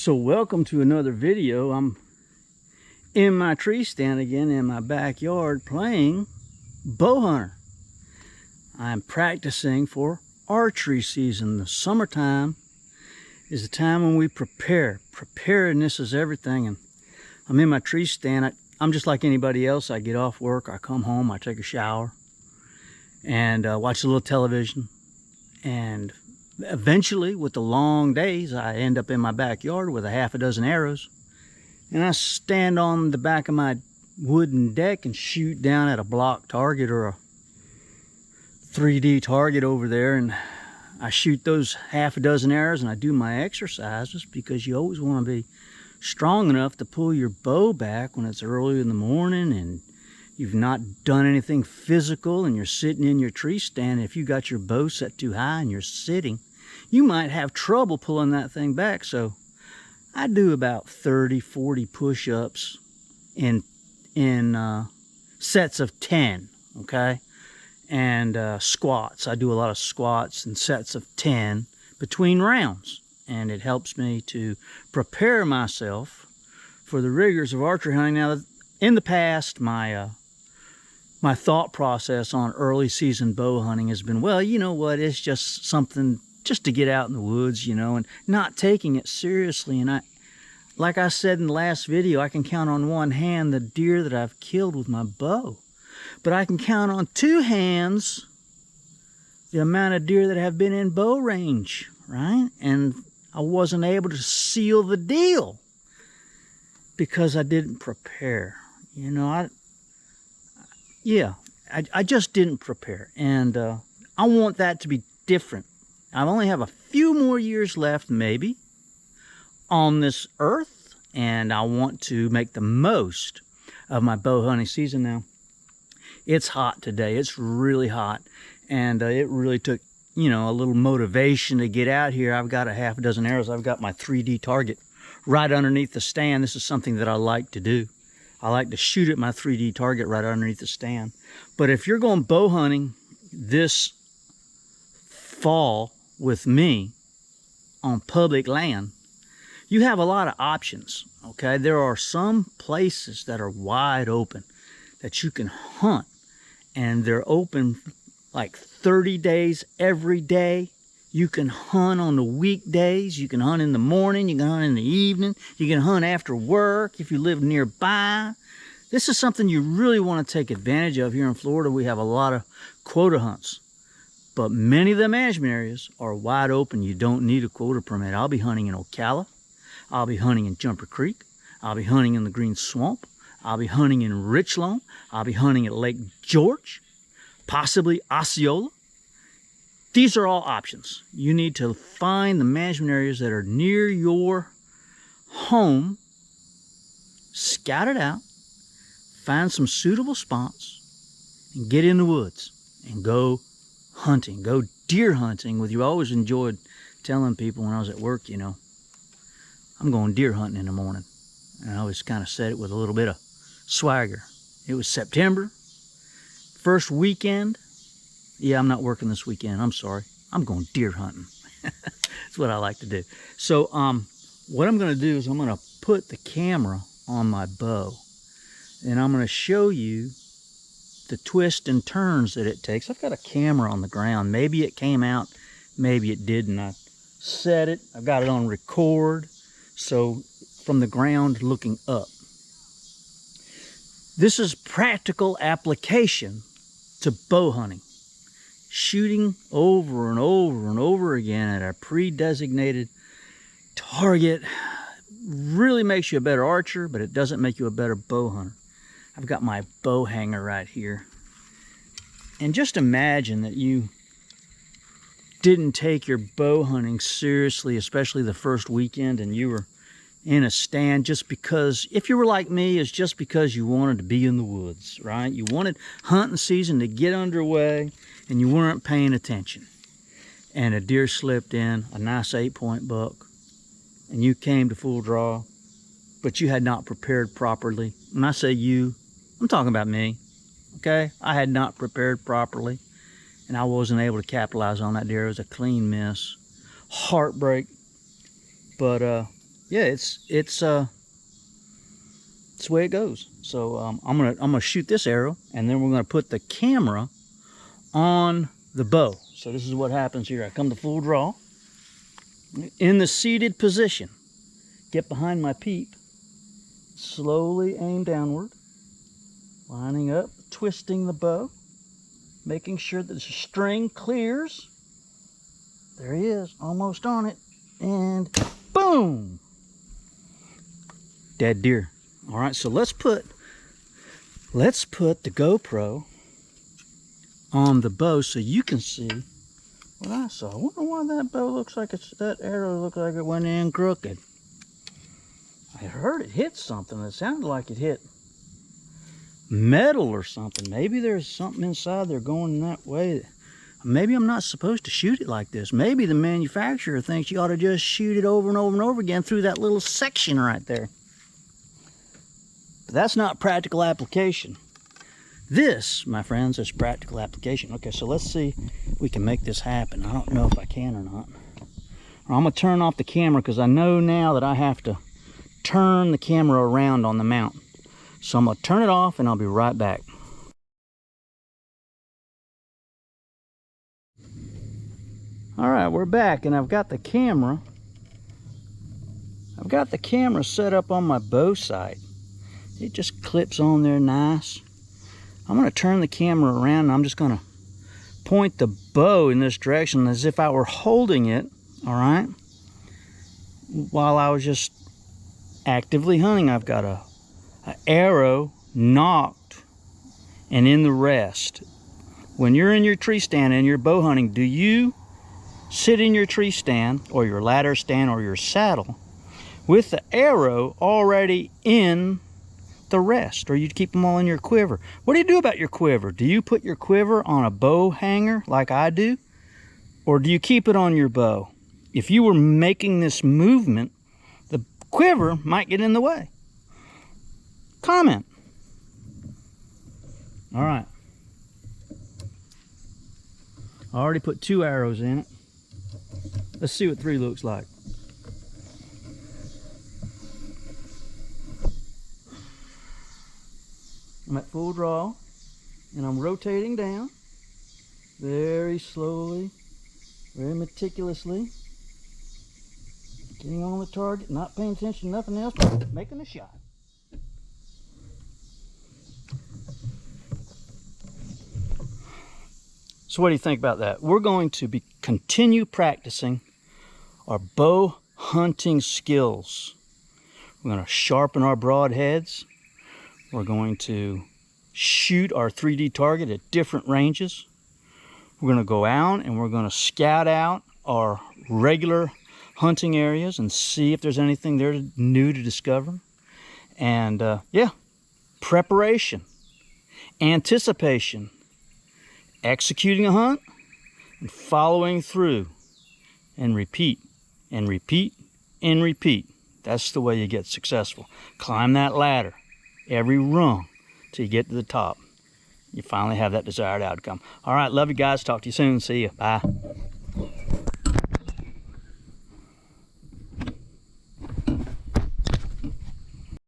So welcome to another video. I'm in my tree stand again in my backyard playing bow hunter. I'm practicing for archery season. The summertime is the time when we prepare. Preparedness is everything. And I'm in my tree stand. I'm just like anybody else. I get off work, I come home, I take a shower and watch a little television. And eventually, with the long days, I end up in my backyard with a half a dozen arrows. And I stand on the back of my wooden deck and shoot down at a block target or a 3D target over there. And I shoot those half a dozen arrows and I do my exercises, because you always want to be strong enough to pull your bow back when it's early in the morning and you've not done anything physical and you're sitting in your tree stand. If you got your bow set too high and you're sitting, you might have trouble pulling that thing back. So I do about 30-40 push-ups in sets of 10, okay? And squats. I do a lot of squats in sets of 10 between rounds. And it helps me to prepare myself for the rigors of archery hunting. Now, in the past, my thought process on early season bow hunting has been, well, you know what, it's just something just to get out in the woods, you know, and not taking it seriously. And like I said in the last video, I can count on one hand the deer that I've killed with my bow. But I can count on two hands the amount of deer that have been in bow range, right? And I wasn't able to seal the deal because I didn't prepare. You know, I just didn't prepare. And I want that to be different. I only have a few more years left, maybe, on this earth, and I want to make the most of my bow hunting season now. It's hot today. It's really hot, and it really took, you know, a little motivation to get out here. I've got a half a dozen arrows. I've got my 3D target right underneath the stand. This is something that I like to do. I like to shoot at my 3D target right underneath the stand. But if you're going bow hunting this fall with me on public land, you have a lot of options, okay? There are some places that are wide open that you can hunt, and they're open like 30 days every day. You can hunt on the weekdays. You can hunt in the morning. You can hunt in the evening. You can hunt after work if you live nearby. This is something you really want to take advantage of. Here in Florida, we have a lot of quota hunts, but many of the management areas are wide open. You don't need a quota permit. I'll be hunting in Ocala. I'll be hunting in Jumper Creek. I'll be hunting in the Green Swamp. I'll be hunting in Richland. I'll be hunting at Lake George, possibly Osceola. These are all options. You need to find the management areas that are near your home, scout it out, find some suitable spots, and get in the woods and go hunting, go deer hunting with you. I always enjoyed telling people when I was at work, you know, I'm going deer hunting in the morning. And I always kind of said it with a little bit of swagger. It was September, first weekend. Yeah, I'm not working this weekend. I'm sorry. I'm going deer hunting. That's what I like to do. So what I'm going to do is I'm going to put the camera on my bow, and I'm going to show you the twists and turns that it takes. I've got a camera on the ground. Maybe it came out, maybe it didn't. I set it. I've got it on record, so from the ground looking up. This is practical application to bow hunting. Shooting over and over and over again at a pre-designated target really makes you a better archer, but it doesn't make you a better bow hunter. I've got my bow hanger right here. And just imagine that you didn't take your bow hunting seriously, especially the first weekend, and you were in a stand just because, if you were like me, it's just because you wanted to be in the woods, right? You wanted hunting season to get underway, and you weren't paying attention. And a deer slipped in, a nice 8-point buck, and you came to full draw, but you had not prepared properly. When I say you, I'm talking about me, okay? I had not prepared properly, and I wasn't able to capitalize on that deer. It was a clean miss. Heartbreak. But yeah, it's the way it goes. So I'm gonna shoot this arrow, and then we're gonna put the camera on the bow. So this is what happens here. I come to full draw in the seated position. Get behind my peep. Slowly aim downward, lining up, twisting the bow, making sure that the string clears. There he is, almost on it, and boom! Dead deer. All right, so let's put the GoPro on the bow so you can see what I saw. I wonder why that bow looks like that arrow looked like it went in crooked. I heard it hit something. It sounded like it hit metal or something. Maybe there's something inside there going that way. Maybe I'm not supposed to shoot it like this. Maybe the manufacturer thinks you ought to just shoot it over and over and over again through that little section right there. But that's not practical application. This, my friends, is practical application. Okay, so let's see if we can make this happen. I don't know if I can or not. I'm going to turn off the camera because I know now that I have to turn the camera around on the mount. So I'm going to turn it off and I'll be right back. All right, we're back, and I've got the camera set up on my bow sight. It just clips on there nice. I'm going to turn the camera around, and I'm just going to point the bow in this direction as if I were holding it, all right, while I was just actively hunting. I've got an arrow knocked and in the rest. When you're in your tree stand and you're bow hunting, do you sit in your tree stand or your ladder stand or your saddle with the arrow already in the rest, or you keep them all in your quiver? What do you do about your quiver? Do you put your quiver on a bow hanger like I do, or do you keep it on your bow? If you were making this movement, the quiver might get in the way. Comment. All right. I already put 2 arrows in it. Let's see what 3 looks like. I'm at full draw, and I'm rotating down very slowly, very meticulously, getting on the target, not paying attention to nothing else, but making a shot. So what do you think about that? We're going to continue practicing our bow hunting skills. We're going to sharpen our broadheads. We're going to shoot our 3D target at different ranges. We're going to go out and we're going to scout out our regular hunting areas and see if there's anything there new to discover. And yeah, preparation, anticipation, executing a hunt, and following through, and repeat, and repeat, and repeat. That's the way you get successful. Climb that ladder, every rung, till you get to the top. You finally have that desired outcome. All right, love you guys. Talk to you soon. See you. Bye.